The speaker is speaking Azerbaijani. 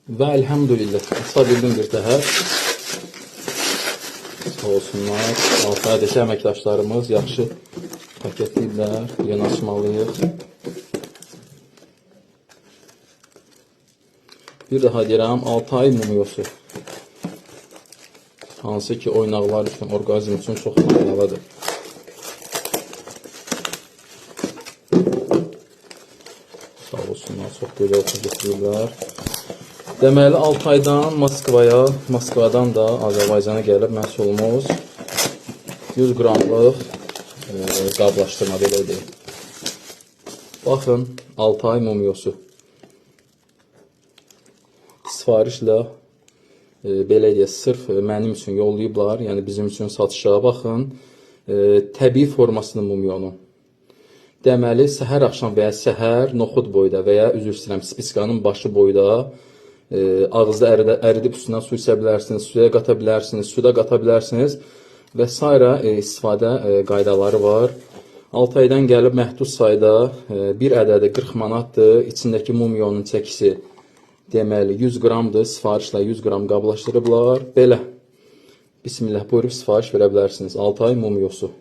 Və elhamdülillah aça bildim bir təhər. Sağ olsunlar. Altay'dakı əməkdaşlarımız yaxşı paketləyirlər. Yeni açmalıyıq. Bir daha deyirəm, Altay mumyosu. Hansı ki oynaqlar üçün, orqazm üçün çox faydalıdır. Sağ olsunlar, çox gözəl paketləyirlər. Deməli, Altaydan Moskvaya, Moskvadan da Azərbaycana gəlib məhsulumuz 100 qramlıq qablaşdırma belə deyil. Baxın, Altay mumyosu. Sifarişlə belə deyək, sırf mənim üçün yollayıblar, yəni bizim üçün satışa. Baxın, təbii formasını mumyonun. Deməli, səhər axşam və ya səhər noxud boyda və ya üzr istəyirəm, spiskanın başı boyda ağızda əridib üstündən su içə bilərsiniz, suya qata bilərsiniz, suda qata bilərsiniz və s. istifadə qaydaları var. Altaydan gəlib məhdud sayda bir ədədi 40 manatdır. İçindəki mumyonun çəkisi deməli 100 qramdır. Sifarişlə 100 qram qablaşdırıblar. Belə. Bismillah, buyurub sifariş verə bilərsiniz. Altay mumyosu.